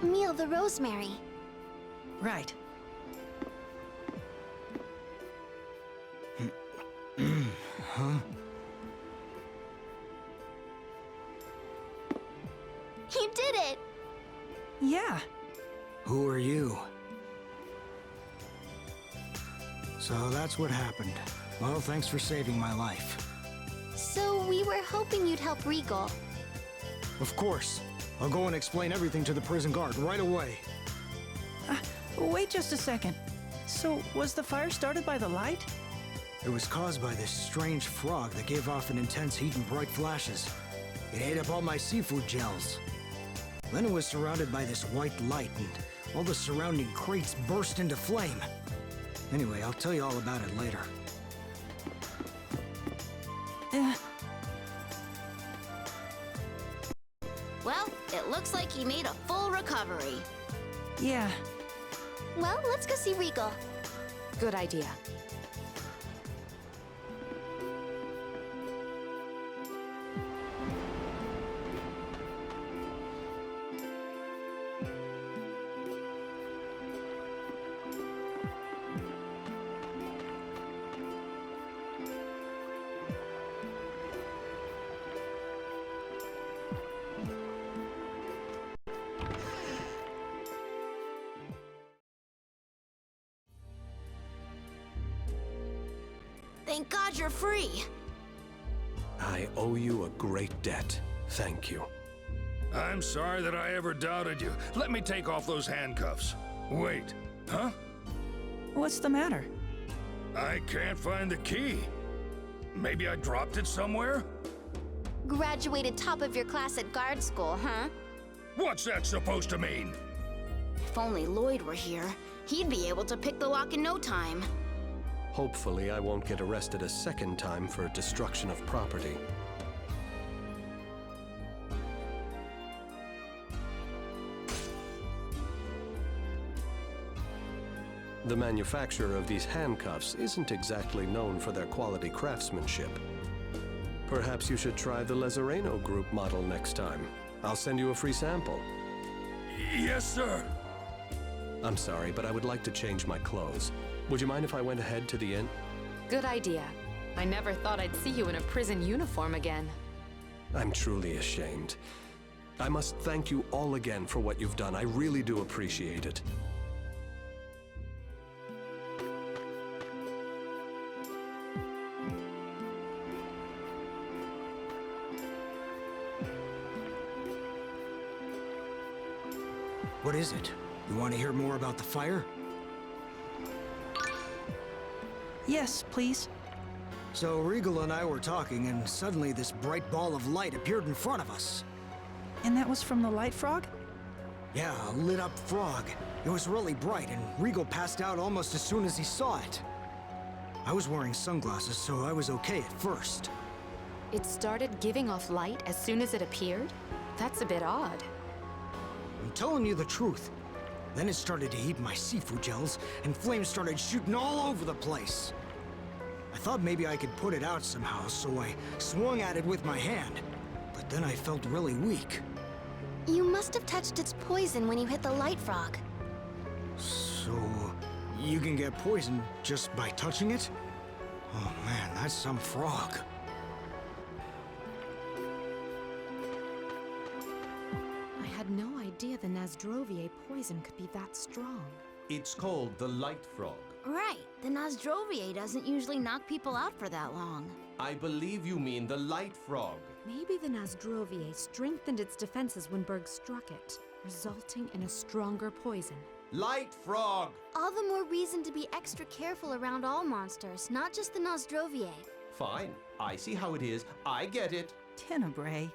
Meal the rosemary. Right. Huh? You did it! Yeah. Who are you? So that's what happened. Well, thanks for saving my life. So we were hoping you'd help Regal. Of course. I'll go and explain everything to the prison guard right away. Wait just a second. So, was the fire started by the light? It was caused by this strange frog that gave off an intense heat and bright flashes. It ate up all my seafood gels. Then it was surrounded by this white light, and all the surrounding crates burst into flame. Anyway, I'll tell you all about it later. Well, it looks like he made a full recovery. Yeah. Well, let's go see Regal. Good idea. Thank God you're free. I owe you a great debt. Thank you. I'm sorry that I ever doubted you. Let me take off those handcuffs. Wait, huh? What's the matter? I can't find the key. Maybe I dropped it somewhere? Graduated top of your class at guard school, huh? What's that supposed to mean? If only Lloyd were here, he'd be able to pick the lock in no time. Hopefully, I won't get arrested a second time for destruction of property. The manufacturer of these handcuffs isn't exactly known for their quality craftsmanship. Perhaps you should try the Lezareno Group model next time. I'll send you a free sample. Yes, sir. I'm sorry, but I would like to change my clothes. Would you mind if I went ahead to the inn? Good idea. I never thought I'd see you in a prison uniform again. I'm truly ashamed. I must thank you all again for what you've done. I really do appreciate it. What is it? You want to hear more about the fire? Yes, please. So Regal and I were talking, and suddenly this bright ball of light appeared in front of us. And that was from the light frog? Yeah, a lit-up frog. It was really bright, and Regal passed out almost as soon as he saw it. I was wearing sunglasses, so I was okay at first. It started giving off light as soon as it appeared? That's a bit odd. I'm telling you the truth. Then it started to heat my seafood gels, and flames started shooting all over the place. I thought maybe I could put it out somehow, so I swung at it with my hand. But then I felt really weak. You must have touched its poison when you hit the light frog. So, you can get poisoned just by touching it? Oh man, that's some frog. I had no idea the Nasdrovier poison could be that strong. It's called the light frog. Right, the Nasdrovier doesn't usually knock people out for that long. I believe you mean the light frog. Maybe the Nasdrovier strengthened its defenses when Berg struck it, resulting in a stronger poison. Light frog! All the more reason to be extra careful around all monsters, not just the Nasdrovier. Fine, I see how it is. I get it. Tenebrae.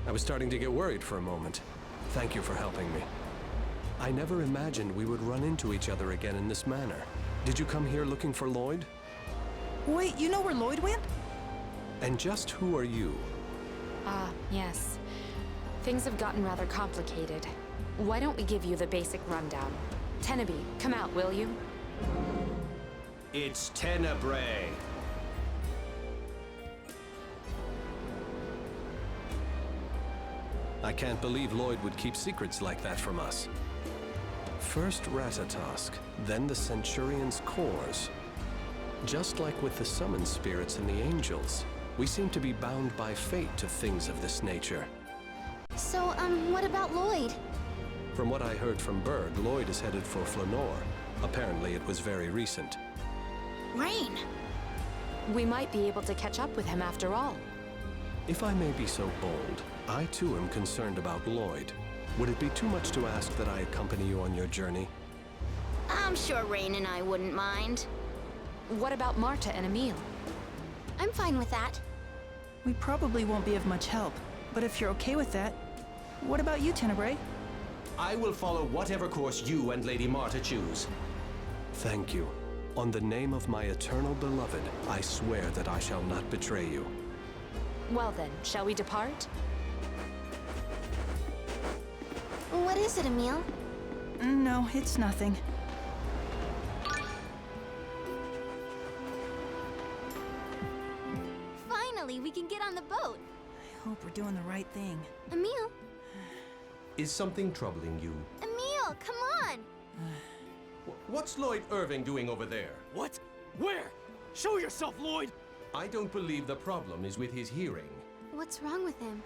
I was starting to get worried for a moment. Thank you for helping me. I never imagined we would run into each other again in this manner. Did you come here looking for Lloyd? Wait, you know where Lloyd went? And just who are you? Ah, yes. Things have gotten rather complicated. Why don't we give you the basic rundown? Tenebrae, come out, will you? It's Tenebrae. I can't believe Lloyd would keep secrets like that from us. First Ratatosk, then the Centurion's cores. Just like with the summon spirits and the angels, we seem to be bound by fate to things of this nature. So, what about Lloyd? From what I heard from Berg, Lloyd is headed for Flanor. Apparently it was very recent. Rain! We might be able to catch up with him after all. If I may be so bold, I too am concerned about Lloyd. Would it be too much to ask that I accompany you on your journey? I'm sure Rain and I wouldn't mind. What about Marta and Emile? I'm fine with that. We probably won't be of much help, but if you're okay with that, what about you, Tenebrae? I will follow whatever course you and Lady Marta choose. Thank you. On the name of my eternal beloved, I swear that I shall not betray you. Well then, shall we depart? What is it, Emile? No, it's nothing. Finally, we can get on the boat. I hope we're doing the right thing. Emile? Is something troubling you? Emile, come on! What's Lloyd Irving doing over there? What? Where? Show yourself, Lloyd! I don't believe the problem is with his hearing. What's wrong with him?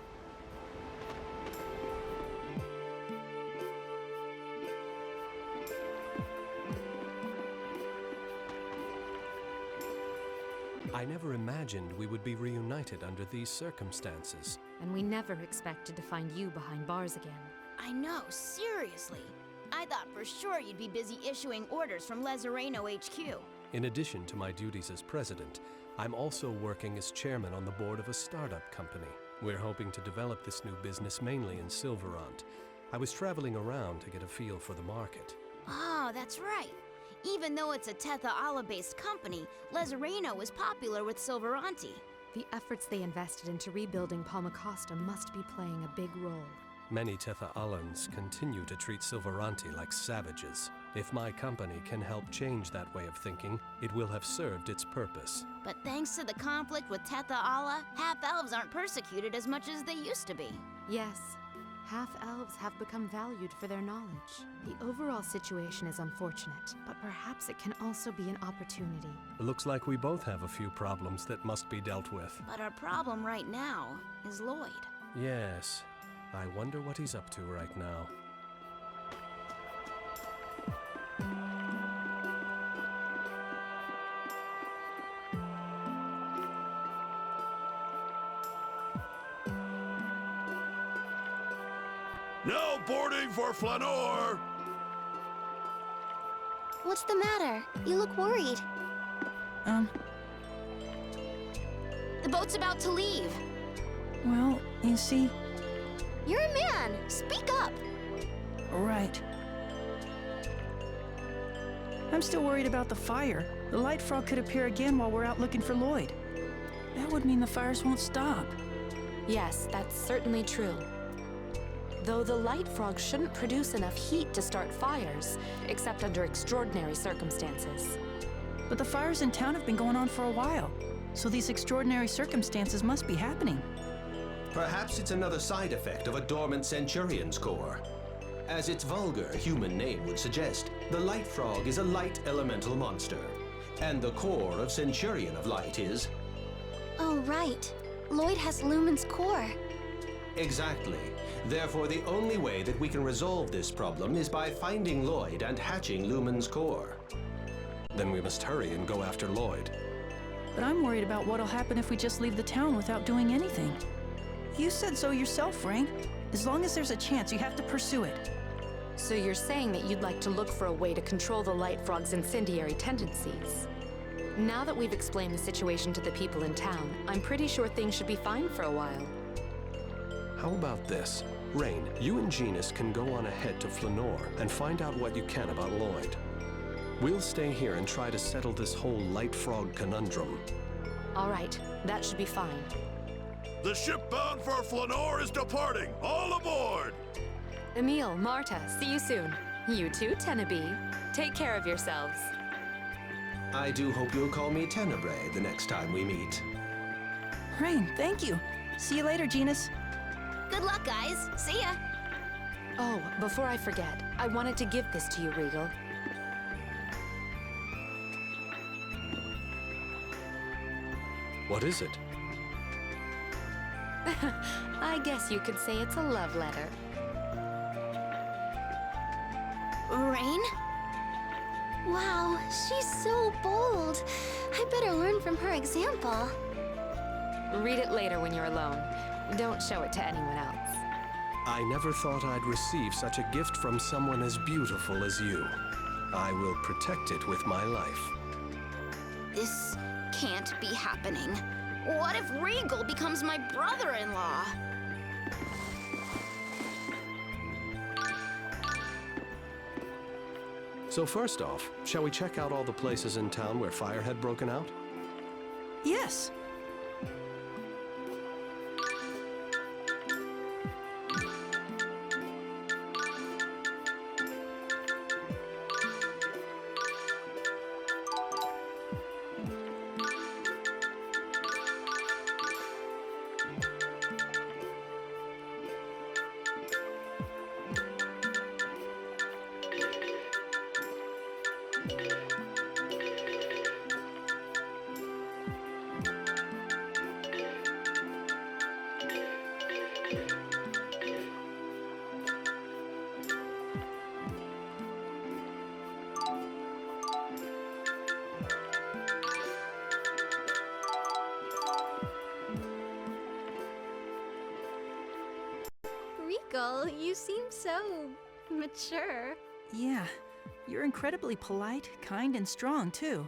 I never imagined we would be reunited under these circumstances. And we never expected to find you behind bars again. I know, seriously. I thought for sure you'd be busy issuing orders from Lezareno HQ. In addition to my duties as president, I'm also working as chairman on the board of a startup company. We're hoping to develop this new business mainly in Silverant. I was traveling around to get a feel for the market. Oh, that's right. Even though it's a Tetha Ala-based company, Lezareno is popular with Silveranti. The efforts they invested into rebuilding Palmacosta must be playing a big role. Many Tetha Alans continue to treat Silveranti like savages. If my company can help change that way of thinking, it will have served its purpose. But thanks to the conflict with Tetha Ala, half-elves aren't persecuted as much as they used to be. Yes, half-elves have become valued for their knowledge. The overall situation is unfortunate, but perhaps it can also be an opportunity. It looks like we both have a few problems that must be dealt with. But our problem right now is Lloyd. Yes, I wonder what he's up to right now. Now boarding for Flanor! What's the matter? You look worried. The boat's about to leave. Well, you see, You're a man! Speak up! right. I'm still worried about the fire. The light frog could appear again while we're out looking for Lloyd. That would mean the fires won't stop. Yes, that's certainly true. Though the light frog shouldn't produce enough heat to start fires, except under extraordinary circumstances. But the fires in town have been going on for a while, so these extraordinary circumstances must be happening. Perhaps it's another side effect of a dormant Centurion's core. As its vulgar human name would suggest, the light frog is a light elemental monster. And the core of Centurion of Light is... Oh, right. Lloyd has Lumen's core. Exactly. Therefore, the only way that we can resolve this problem is by finding Lloyd and hatching Lumen's core. Then we must hurry and go after Lloyd. But I'm worried about what'll happen if we just leave the town without doing anything. You said so yourself, Rain. As long as there's a chance, you have to pursue it. So you're saying that you'd like to look for a way to control the light frog's incendiary tendencies. Now that we've explained the situation to the people in town, I'm pretty sure things should be fine for a while. How about this? Rain, you and Genus can go on ahead to Flanor and find out what you can about Lloyd. We'll stay here and try to settle this whole light frog conundrum. All right, that should be fine. The ship bound for Flanor is departing! All aboard! Emil, Marta, see you soon. You too, Tenebrae. Take care of yourselves. I do hope you'll call me Tenebrae the next time we meet. Rain, thank you. See you later, Genus. Good luck, guys. See ya. Oh, before I forget, I wanted to give this to you, Regal. What is it? I guess you could say it's a love letter. Rain? Wow, she's so bold. I better learn from her example. Read it later when you're alone. Don't show it to anyone else. I never thought I'd receive such a gift from someone as beautiful as you. I will protect it with my life. This can't be happening. What if Regal becomes my brother-in-law? So first off, shall we check out all the places in town where fire had broken out? Yes. Regal, you seem so mature. Yeah. You're incredibly polite, kind, and strong, too.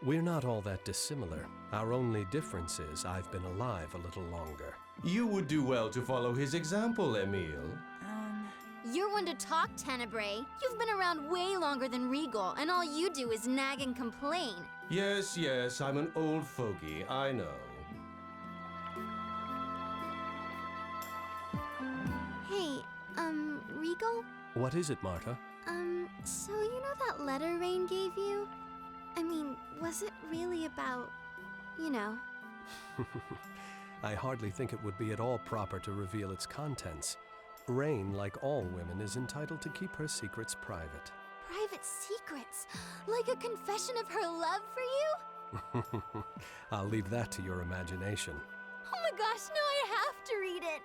We're not all that dissimilar. Our only difference is I've been alive a little longer. You would do well to follow his example, Emil. You're one to talk, Tenebrae. You've been around way longer than Regal, and all you do is nag and complain. Yes, yes, I'm an old fogey, I know. Hey, Regal? What is it, Marta? So you know that letter Rain gave you? I mean, was it really about, you know? I hardly think it would be at all proper to reveal its contents. Rain, like all women, is entitled to keep her secrets private. Private secrets? Like a confession of her love for you? I'll leave that to your imagination. Oh my gosh, no, I have to read it!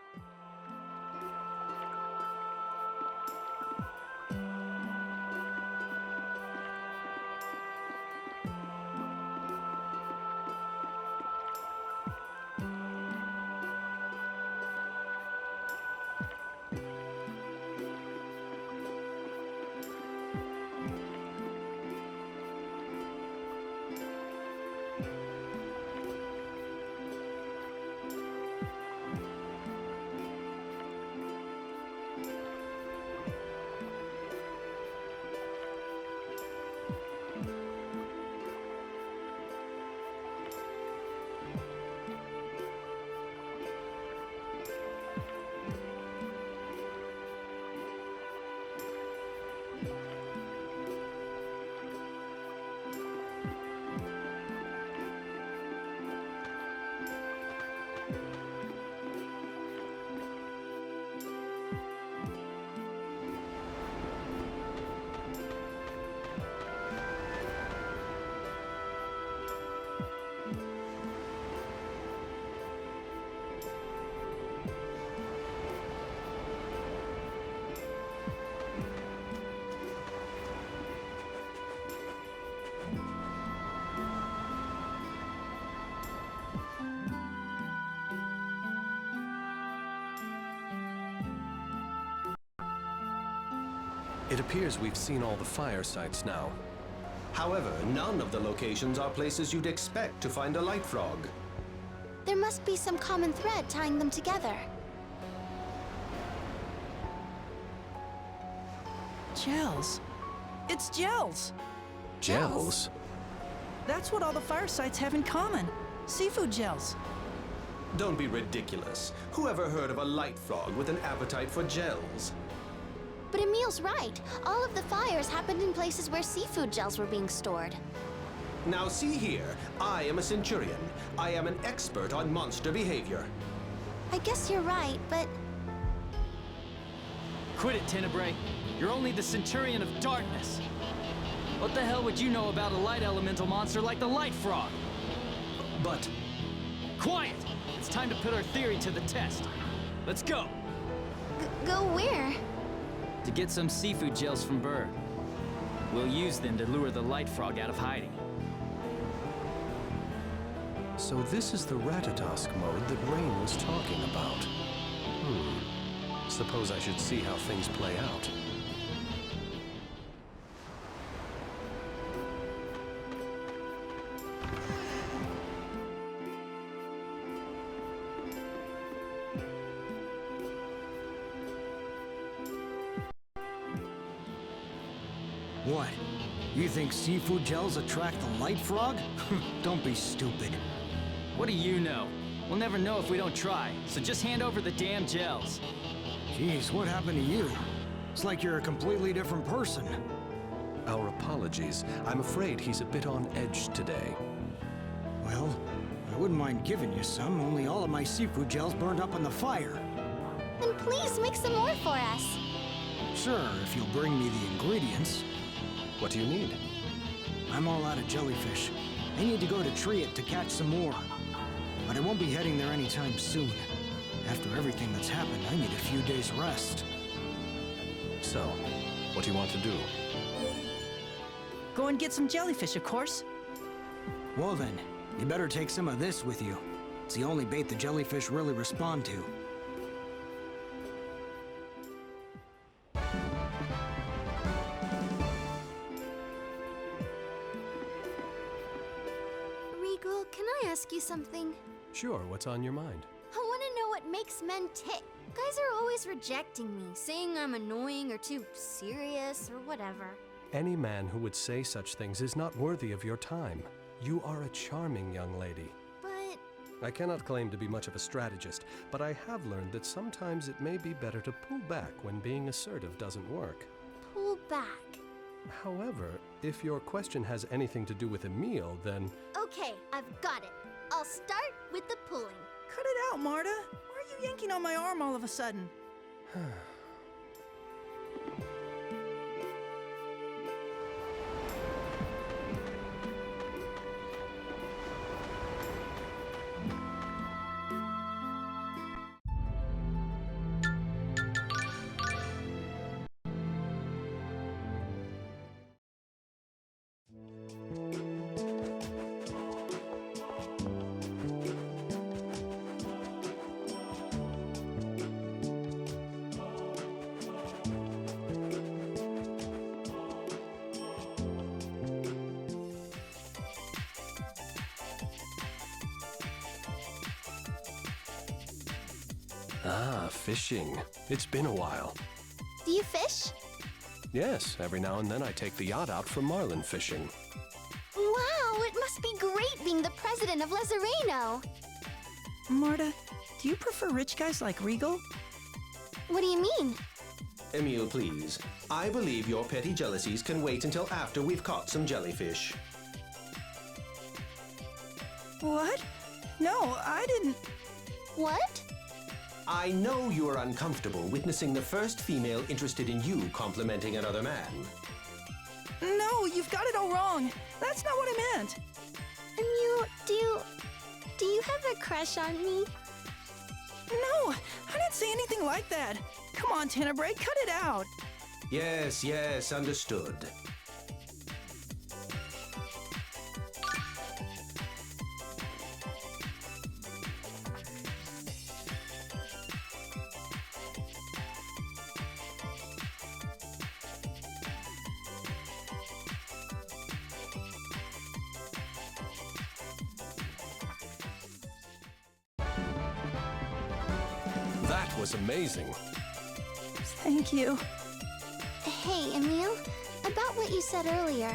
It appears we've seen all the fire sites now. However, none of the locations are places you'd expect to find a light frog. There must be some common thread tying them together. Gels. It's gels. Gels? That's what all the fire sites have in common. Seafood gels. Don't be ridiculous. Who ever heard of a light frog with an appetite for gels? But Emil's right. All of the fires happened in places where seafood gels were being stored. Now see here, I am a Centurion. I am an expert on monster behavior. I guess you're right, but Quit it, Tenebrae. You're only the Centurion of Darkness. What the hell would you know about a light elemental monster like the Light Frog? But Quiet! It's time to put our theory to the test. Let's go! go where? To get some seafood gels from Burr. We'll use them to lure the Light Frog out of hiding. So this is the Ratatosk mode that Rain was talking about. Suppose I should see how things play out. What? You think seafood gels attract the light frog? Don't be stupid. What do you know? We'll never know if we don't try, so just hand over the damn gels. Jeez, what happened to you? It's like you're a completely different person. Our apologies. I'm afraid he's a bit on edge today. Well, I wouldn't mind giving you some, only all of my seafood gels burned up in the fire. Then please make some more for us. Sure, if you'll bring me the ingredients. What do you need? I'm all out of jellyfish. I need to go to Triet to catch some more. But I won't be heading there anytime soon. After everything that's happened, I need a few days rest. So, what do you want to do? Go and get some jellyfish, of course. Well then, you better take some of this with you. It's the only bait the jellyfish really respond to. Regal, can I ask you something? Sure, what's on your mind? I want to know what makes men tick. Guys are always rejecting me, saying I'm annoying or too serious or whatever. Any man who would say such things is not worthy of your time. You are a charming young lady. But I cannot claim to be much of a strategist, but I have learned that sometimes it may be better to pull back when being assertive doesn't work. pull back. However, if your question has anything to do with Emil, then Okay, I've got it. I'll start with the pulling. Cut it out, Marta. Why are you yanking on my arm all of a sudden? Ah, fishing. It's been a while. Do you fish? Yes, every now and then I take the yacht out for marlin fishing. Wow, it must be great being the president of Lezareno. Marta, do you prefer rich guys like Regal? What do you mean? Emil, please. I believe your petty jealousies can wait until after we've caught some jellyfish. What? No, I didn't. What? I know you are uncomfortable witnessing the first female interested in you complimenting another man. No, you've got it all wrong. That's not what I meant. Emil, do you have a crush on me? No, I didn't say anything like that. Come on, Tenebrae, cut it out. Yes, yes, understood. That was amazing. Thank you. Hey, Emil, about what you said earlier.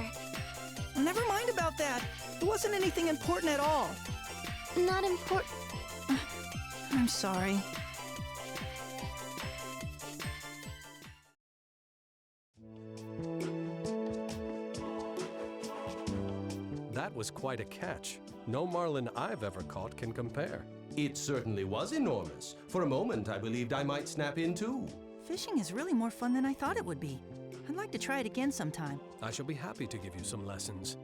Never mind about that. It wasn't anything important at all. Not important. I'm sorry. was quite a catch. No marlin I've ever caught can compare. It certainly was enormous. For a moment, I believed I might snap in too. Fishing is really more fun than I thought it would be. I'd like to try it again sometime. I shall be happy to give you some lessons.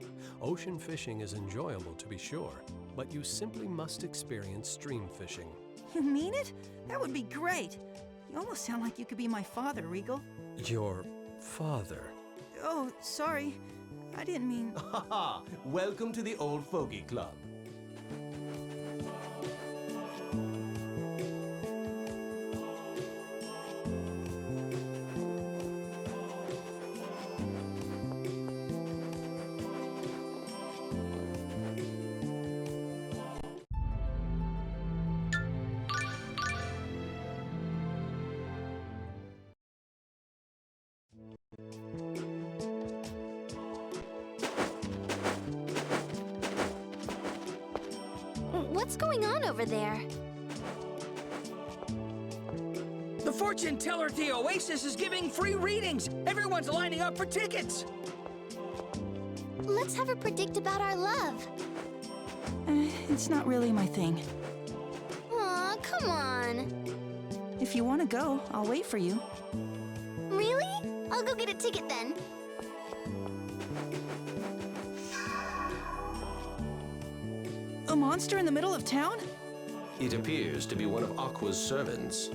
Ocean fishing is enjoyable, to be sure, but you simply must experience stream fishing. You mean it? That would be great. You almost sound like you could be my father, Regal. Your father? Oh, sorry. I didn't mean... Ha ha! Welcome to the Old Fogey Club. What's going on over there? The fortune teller at the Oasis is giving free readings. Everyone's lining up for tickets. Let's have her predict about our love. It's not really my thing. Aw, come on. If you want to go, I'll wait for you. Really? I'll go get a ticket then. A monster in the middle of town? It appears to be one of Aqua's servants.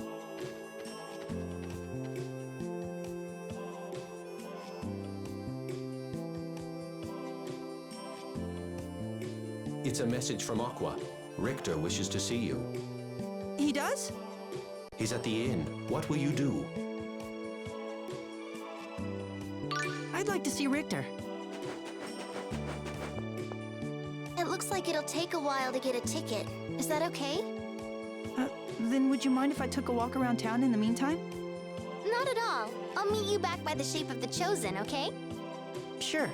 It's a message from Aqua. Richter wishes to see you. He does? He's at the inn. What will you do? I'd like to see Richter. It looks like it'll take a while to get a ticket. Is that okay? Then would you mind if I took a walk around town in the meantime? Not at all. I'll meet you back by the Shape of the Chosen, okay? Sure.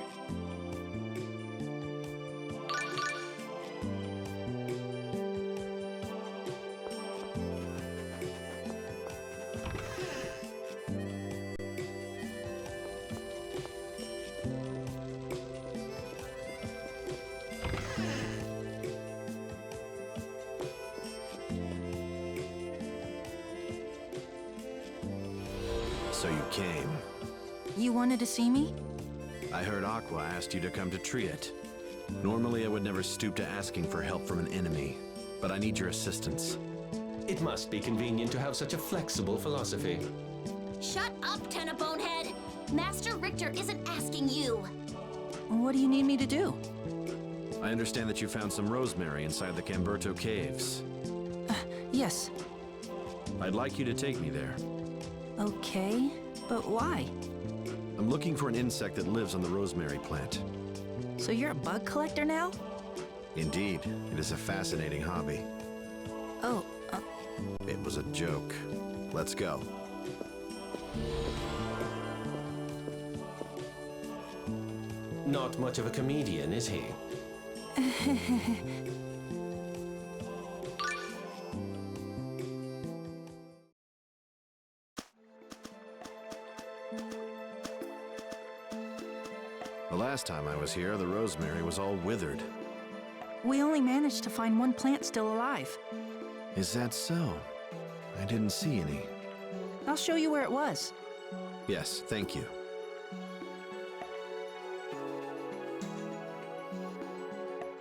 So you came. You wanted to see me? I heard Aqua asked you to come to Triet. Normally I would never stoop to asking for help from an enemy, but I need your assistance. It must be convenient to have such a flexible philosophy. Shut up, Tenna Bonehead! Master Richter isn't asking you. What do you need me to do? I understand that you found some rosemary inside the Camberto caves. Yes. I'd like you to take me there. Okay, but why? I'm looking for an insect that lives on the rosemary plant. So you're a bug collector now? Indeed, it is a fascinating hobby. Oh, It was a joke. Let's go. Not much of a comedian, is he? The last time I was here, the rosemary was all withered. we only managed to find one plant still alive. Is that so? I didn't see any. I'll show you where it was. Yes, thank you.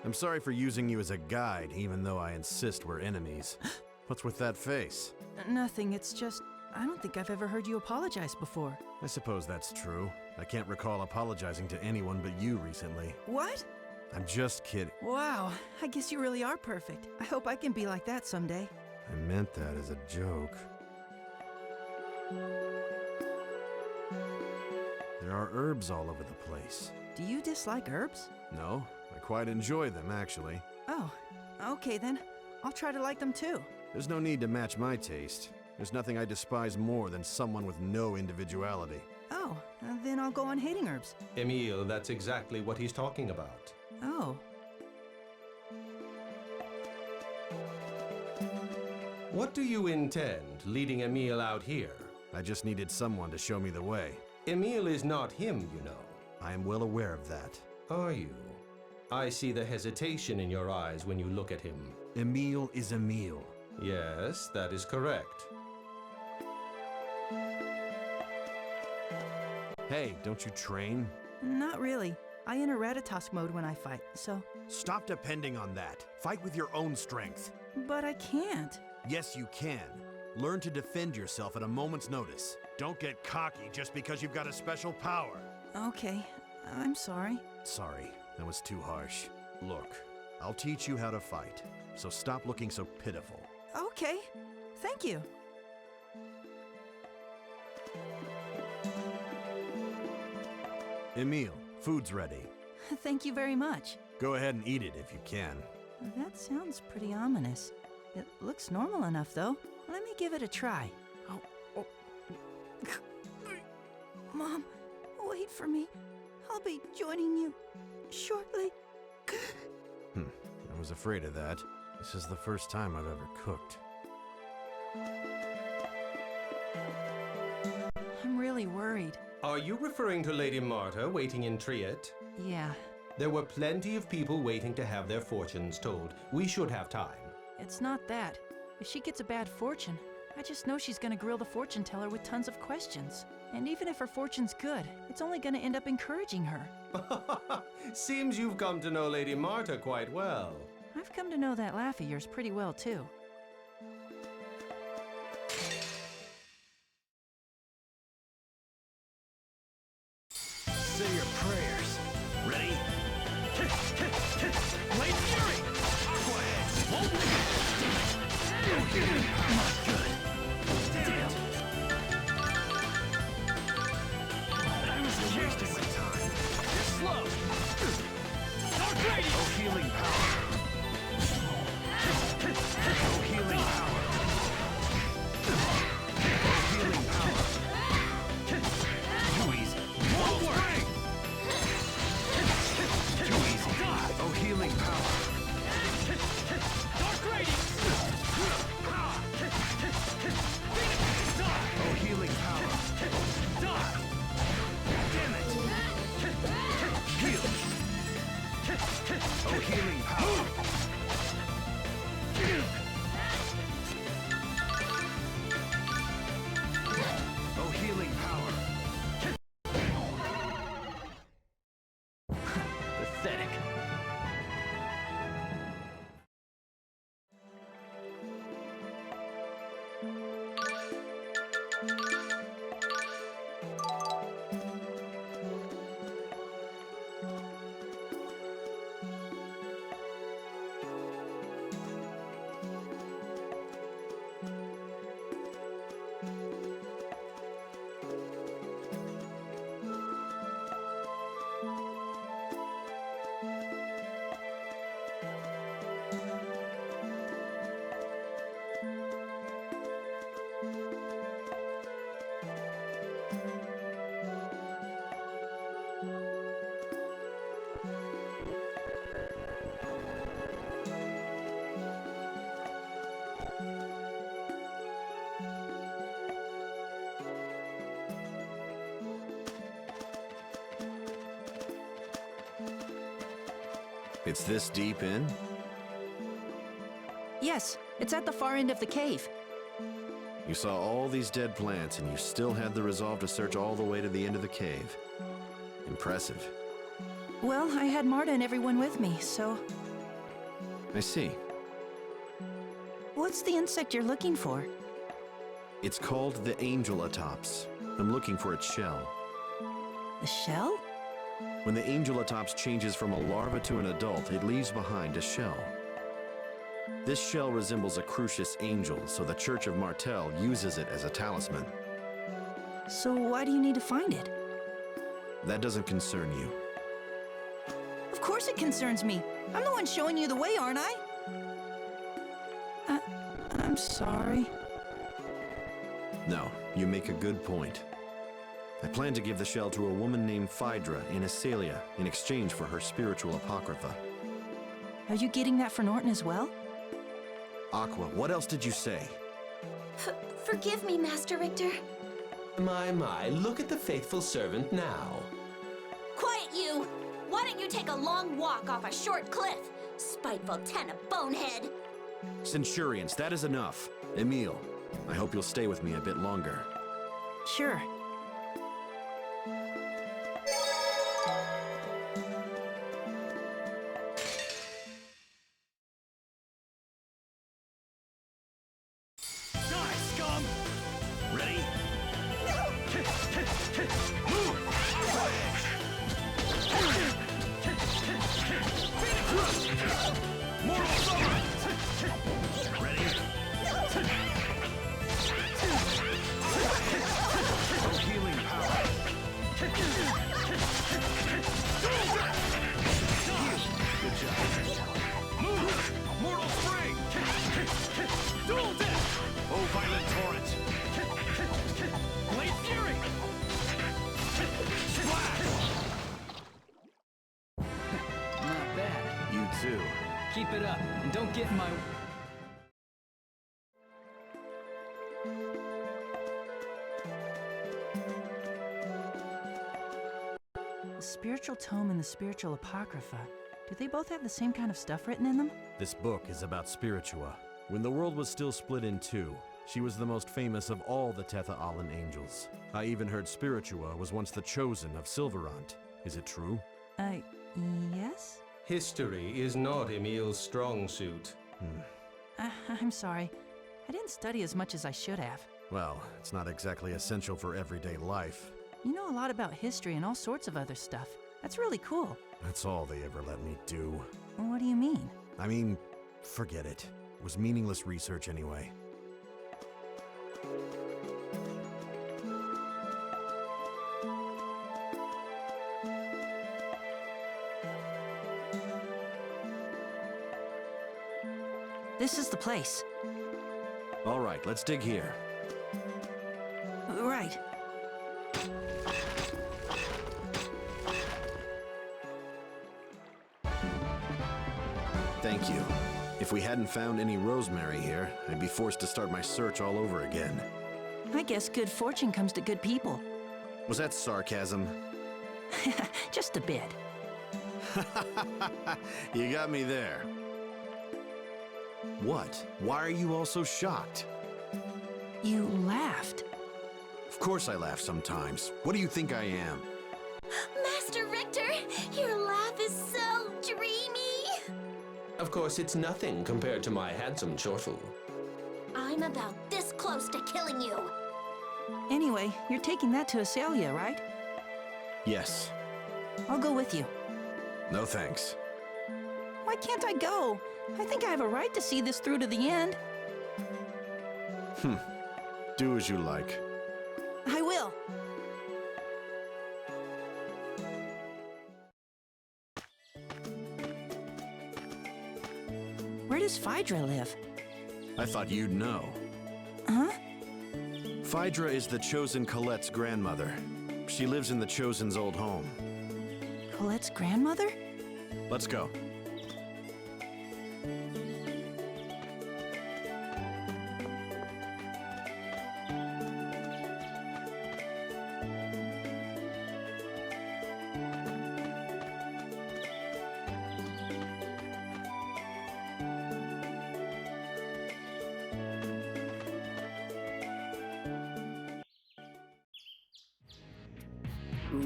I'm sorry for using you as a guide, even though I insist we're enemies. What's with that face? Nothing, it's just... I don't think I've ever heard you apologize before. I suppose that's true. I can't recall apologizing to anyone but you recently. What? I'm just kidding. Wow, I guess you really are perfect. I hope I can be like that someday. I meant that as a joke. There are herbs all over the place. Do you dislike herbs? No, I quite enjoy them, actually. Oh, okay then. I'll try to like them too. There's no need to match my taste. There's nothing I despise more than someone with no individuality. Oh, then I'll go on hating herbs. Emile, that's exactly what he's talking about. Oh. What do you intend, leading Emile out here? I just needed someone to show me the way. Emile is not him, you know. I am well aware of that. Are you? I see the hesitation in your eyes when you look at him. Emil is Emil. Yes, that is correct. Hey, don't you train? Not really. I enter Ratatosk mode when I fight, so... Stop depending on that. Fight with your own strength. But I can't. Yes, you can. Learn to defend yourself at a moment's notice. Don't get cocky just because you've got a special power. Okay, I'm sorry. Sorry, that was too harsh. Look, I'll teach you how to fight, so stop looking so pitiful. Okay, thank you. Emil, food's ready. Thank you very much. Go ahead and eat it if you can. That sounds pretty ominous. It looks normal enough, though. Let me give it a try. Oh. Mom, wait for me. I'll be joining you shortly. I was afraid of that. This is the first time I've ever cooked. I'm really worried. Are you referring to Lady Marta waiting in Triet? Yeah, There were plenty of people waiting to have their fortunes told. We should have time. it's not that. If she gets a bad fortune, I just know she's gonna grill the fortune teller with tons of questions. And even if her fortune's good, it's only gonna end up encouraging her. Seems you've come to know Lady Marta quite well. I've come to know that laugh of yours pretty well, too. Say your prayers. Ready? Blade Fury! Aqua Edge! Not good. Damn. I was wasting my time. You're slow! Dark Radiance! Oh, healing power. Oh, healing power. Oh, healing power. Too easy. Won't work! Too easy. Oh, healing power. Dark Radiance! Oh, healing power. Damn it. Heal. Oh, healing power. Oh, healing power. Pathetic. It's this deep in? Yes, it's at the far end of the cave. You saw all these dead plants and you still had the resolve to search all the way to the end of the cave. Impressive. Well, I had Marta and everyone with me, so... I see. What's the insect you're looking for? It's called the Angelatops. I'm looking for its shell. The shell? When the Angelatops changes from a larva to an adult, it leaves behind a shell. This shell resembles a crucius angel, so the Church of Martel uses it as a talisman. So why do you need to find it? That doesn't concern you. Of course it concerns me. I'm the one showing you the way, aren't I? I'm sorry. No, you make a good point. I plan to give the shell to a woman named Phaedra in Assalia in exchange for her spiritual apocrypha. Are you getting that for Norton as well? Aqua, what else did you say? Forgive me, Master Richter. My, look at the faithful servant now. Quiet, you! Why Why don't you take a long walk off a short cliff? Spiteful tenor bonehead. Centurions, that is enough. Emil, I hope you'll stay with me a bit longer. Sure. Die, scum! Ready? Move! Mortal Summon! Ready? No healing power. Good job. Move! Mortal Spring! Dual Death! Oh, Violent Torrent! Blade Fury! Splash! Not bad. You too. Keep it up, and don't get in my... The spiritual tome and the spiritual apocrypha. Do they both have the same kind of stuff written in them? This book is about Spiritua. When the world was still split in two, she was the most famous of all the Tetha-Alan angels. I even heard Spiritua was once the chosen of Silverant. Is it true? Yes? History is not Emil's strong suit. I'm sorry. I didn't study as much as I should have. Well, it's not exactly essential for everyday life. You know a lot about history and all sorts of other stuff. That's really cool. That's all they ever let me do. What do you mean? I mean, forget it. It was meaningless research anyway. This is the place. All right, let's dig here. Right. Thank you. If we hadn't found any rosemary here, I'd be forced to start my search all over again. I guess good fortune comes to good people. Was that sarcasm? Just a bit. You got me there. What? Why are you all so shocked? You laughed. Of course I laugh sometimes. What do you think I am? Master Richter, your laugh is so dreamy. Of course, it's nothing compared to my handsome chortle. I'm about this close to killing you. Anyway, you're taking that to Asalia, right? Yes. I'll go with you. No thanks. Why can't I go? I think I have a right to see this through to the end. Do as you like. I will. Where does Phaedra live? I thought you'd know. Huh? Phaedra is the Chosen Colette's grandmother. She lives in the Chosen's old home. Colette's grandmother? Let's go.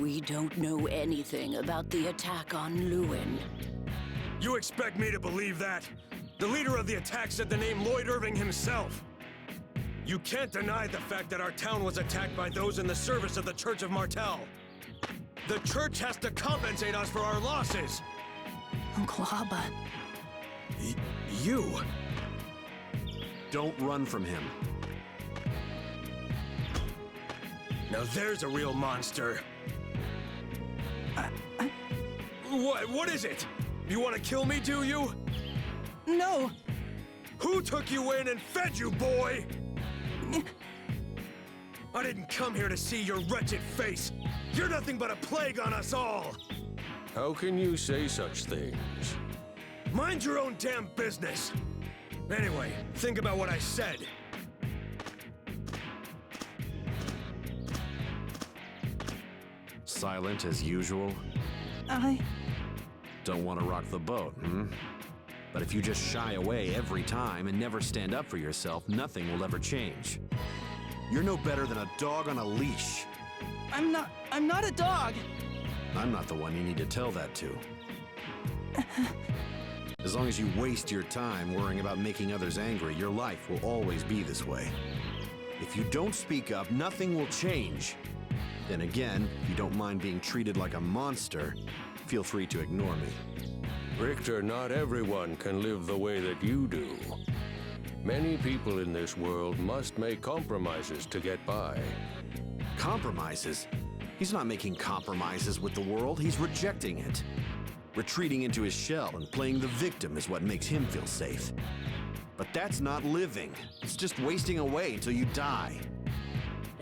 We don't know anything about the attack on Lewin. You expect me to believe that? The leader of the attack said the name Lloyd Irving himself. You can't deny the fact that our town was attacked by those in the service of the Church of Martel. The church has to compensate us for our losses. Uncle Abba. You! Don't run from him. Now there's a real monster. What is it? You want to kill me, do you? No! Who took you in and fed you, boy? I didn't come here to see your wretched face. You're nothing but a plague on us all. How can you say such things? Mind your own damn business. Anyway, think about what I said. Silent as usual. Don't want to rock the boat, hmm? But if you just shy away every time and never stand up for yourself, nothing will ever change. You're no better than a dog on a leash. I'm not a dog! I'm not the one you need to tell that to. As long as you waste your time worrying about making others angry, your life will always be this way. If you don't speak up, nothing will change. Then again, if you don't mind being treated like a monster, feel free to ignore me. Richter, not everyone can live the way that you do. Many people in this world must make compromises to get by. Compromises? He's not making compromises with the world, he's rejecting it. Retreating into his shell and playing the victim is what makes him feel safe. But that's not living. It's just wasting away until you die.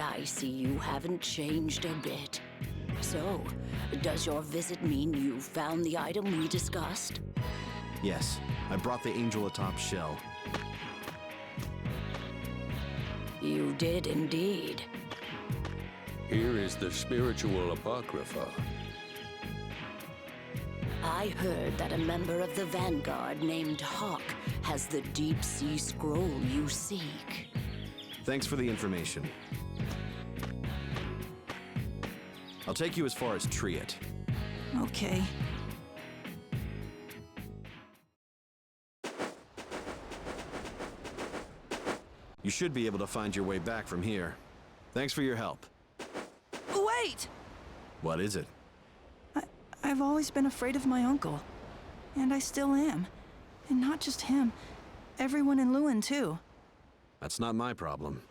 I see you haven't changed a bit. So, does your visit mean you found the item we discussed? Yes, I brought the Angelatops shell. You did indeed. Here is the spiritual apocrypha. I heard that a member of the Vanguard named Hawk has the deep sea scroll you seek. Thanks for the information. I'll take you as far as Triet. Okay. You should be able to find your way back from here. Thanks for your help. Wait! What is it? I've always been afraid of my uncle. And I still am. And not just him. Everyone in Lewin, too. That's not my problem.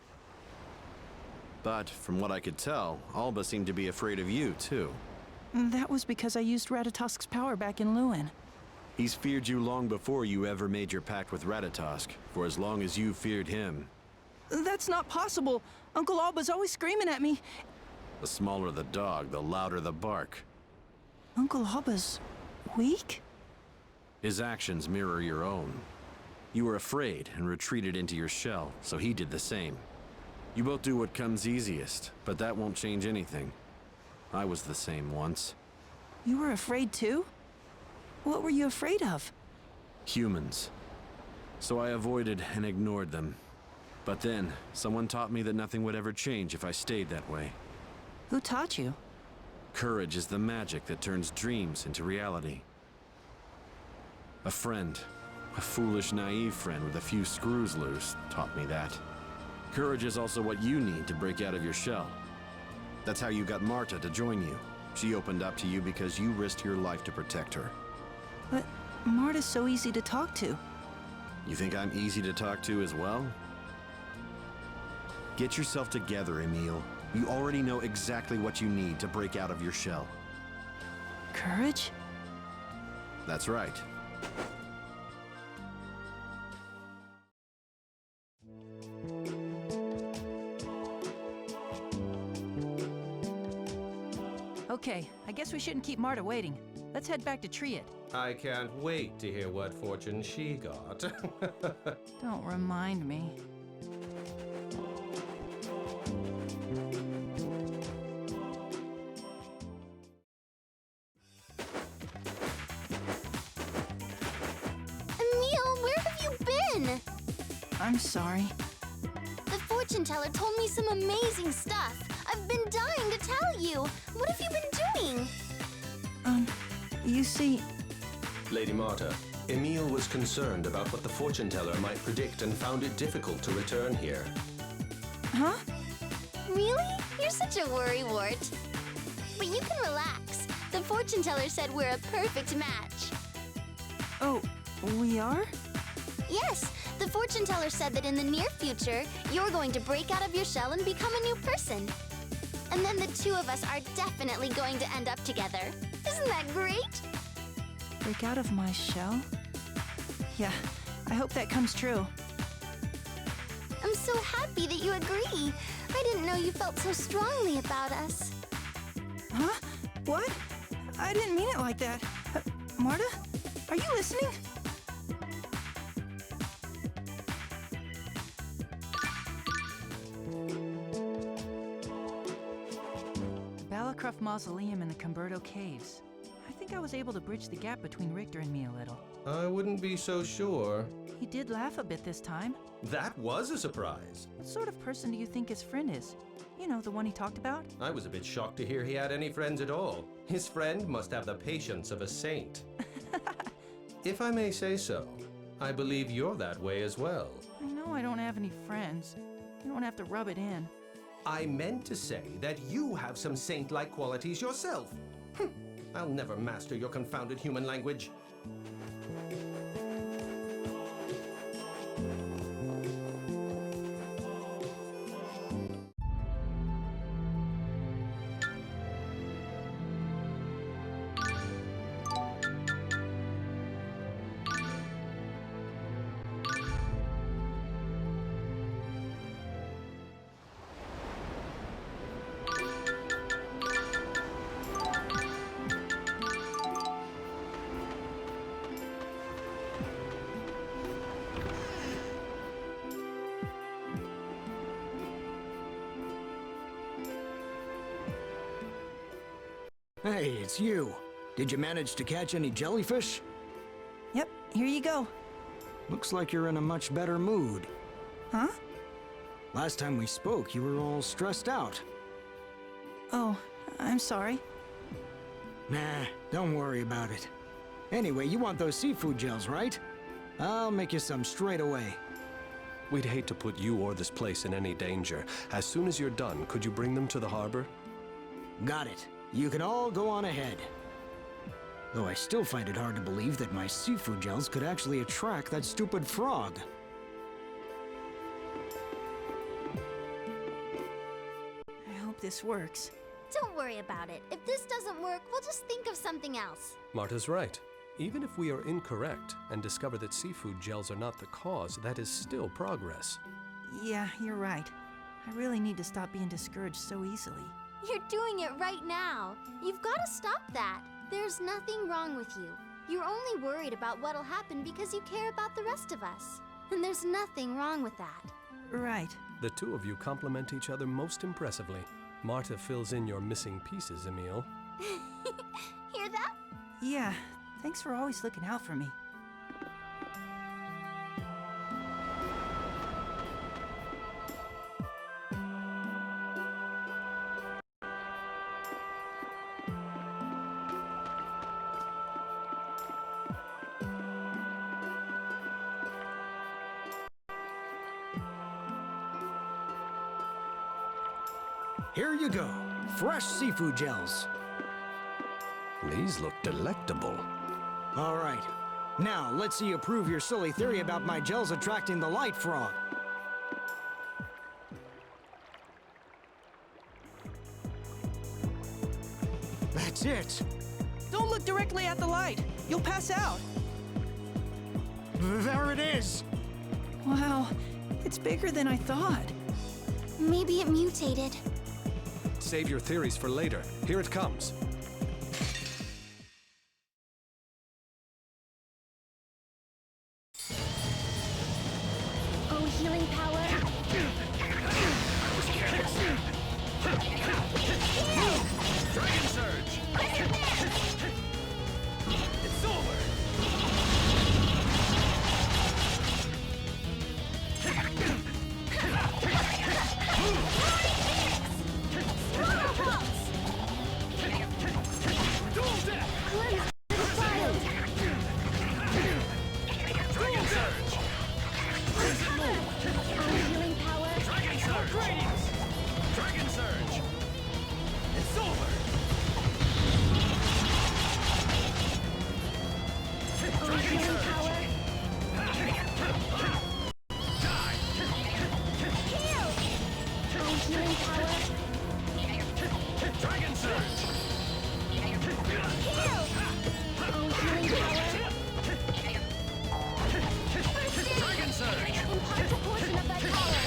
But from what I could tell, Alba seemed to be afraid of you, too. That was because I used Ratatosk's power back in Lewin. He's feared you long before you ever made your pact with Ratatosk, for as long as you feared him. That's not possible! Uncle Alba's always screaming at me. The smaller the dog, the louder the bark. Uncle Alba's weak? His actions mirror your own. You were afraid and retreated into your shell, so he did the same. You both do what comes easiest, but that won't change anything. I was the same once. You were afraid too? What were you afraid of? Humans. So I avoided and ignored them. But then, someone taught me that nothing would ever change if I stayed that way. Who taught you? Courage is the magic that turns dreams into reality. A friend, a foolish, naive friend with a few screws loose, taught me that. Courage is also what you need to break out of your shell. That's how you got Marta to join you. She opened up to you because you risked your life to protect her. But Marta's so easy to talk to. You think I'm easy to talk to as well? Get yourself together, Emil. You already know exactly what you need to break out of your shell. Courage? That's right. Okay, I guess we shouldn't keep Marta waiting. Let's head back to Triet. I can't wait to hear what fortune she got. Don't remind me. Emil, where have you been? I'm sorry. The fortune teller told me some amazing stuff. I've been dying to tell you. What have you been doing? You see... Lady Marta, Emil was concerned about what the fortune teller might predict and found it difficult to return here. Huh? Really? You're such a worrywart. But you can relax. The fortune teller said we're a perfect match. Oh, we are? Yes, the fortune teller said that in the near future, you're going to break out of your shell and become a new person. And then the two of us are definitely going to end up together. Isn't that great? Break out of my shell? Yeah, I hope that comes true. I'm so happy that you agree. I didn't know you felt so strongly about us. Huh? What? I didn't mean it like that. Marta? Are you listening? The Balacroft Mausoleum in the Cumberto Caves. I think think I was able to bridge the gap between Richter and me a little. I wouldn't be so sure. He did laugh a bit this time. That was a surprise. What sort of person do you think his friend is? You know, the one he talked about? I was a bit shocked to hear he had any friends at all. His friend must have the patience of a saint. If I may say so, I believe you're that way as well. I know I don't have any friends. You don't have to rub it in. I meant to say that you have some saint-like qualities yourself. I'll never master your confounded human language. Hey, it's you. Did you manage to catch any jellyfish? Yep, here you go. Looks like you're in a much better mood. Huh? Last time we spoke, you were all stressed out. Oh, I'm sorry. Nah, don't worry about it. Anyway, you want those seafood gels, right? I'll make you some straight away. We'd hate to put you or this place in any danger. As soon as you're done, could you bring them to the harbor? Got it. You can all go on ahead. Though I still find it hard to believe that my seafood gels could actually attract that stupid frog. I hope this works. Don't worry about it. If this doesn't work, we'll just think of something else. Marta's right. Even if we are incorrect and discover that seafood gels are not the cause, that is still progress. Yeah, you're right. I really need to stop being discouraged so easily. You're doing it right now. You've got to stop that. There's nothing wrong with you. You're only worried about what'll happen because you care about the rest of us. And there's nothing wrong with that. Right. The two of you complement each other most impressively. Marta fills in your missing pieces, Emil. Hear that? Yeah, thanks for always looking out for me. Here you go. Fresh seafood gels. These look delectable. All right. Now, let's see you prove your silly theory about my gels attracting the light frog. That's it. Don't look directly at the light. You'll pass out. There it is. Wow, it's bigger than I thought. Maybe it mutated. Save your theories for later. Here it comes. Oh, healing power. Dragon Surge! It's over! Dragon Surge! Crimson Moon! Healing power. Dragon Surge! Radiance! Dragon Surge! It's over! Dragon Surge! Die! Heal. Oh, healing power. Dragon Surge! Heal. Oh, healing power. Dragon Surge! Impart a portion of that power.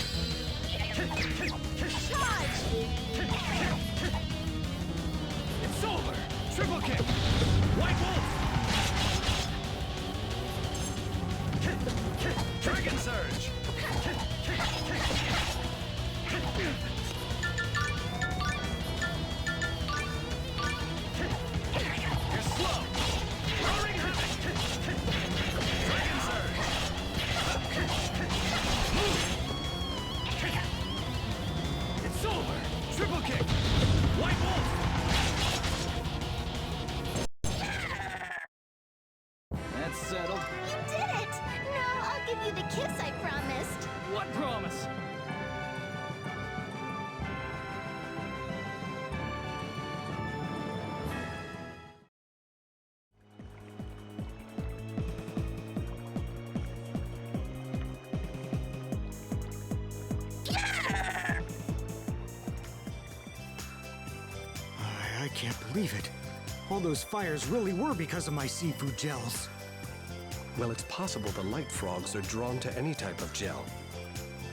Charge. It's over! Triple kick! White Wolf! Dragon Surge! You're slow! kiss I promised. What promise? I can't believe it. All those fires really were because of my seafood gels. Well, it's possible the light frogs are drawn to any type of gel.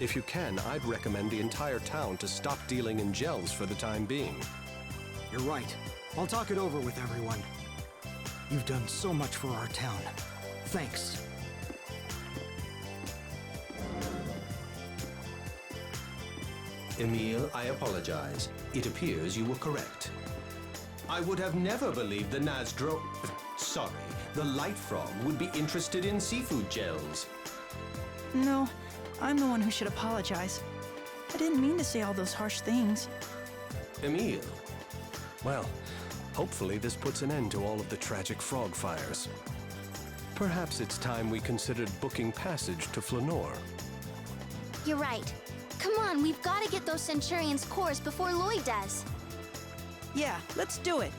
If you can, I'd recommend the entire town to stop dealing in gels for the time being. You're right. I'll talk it over with everyone. You've done so much for our town. Thanks. Emile, I apologize. It appears you were correct. I would have never believed the the light frog would be interested in seafood gels. No, I'm the one who should apologize. I didn't mean to say all those harsh things. Emile. Well, hopefully this puts an end to all of the tragic frog fires. Perhaps it's time we considered booking passage to Flanor. You're right. Come on, we've got to get those Centurions' cores before Lloyd does. Yeah, let's do it.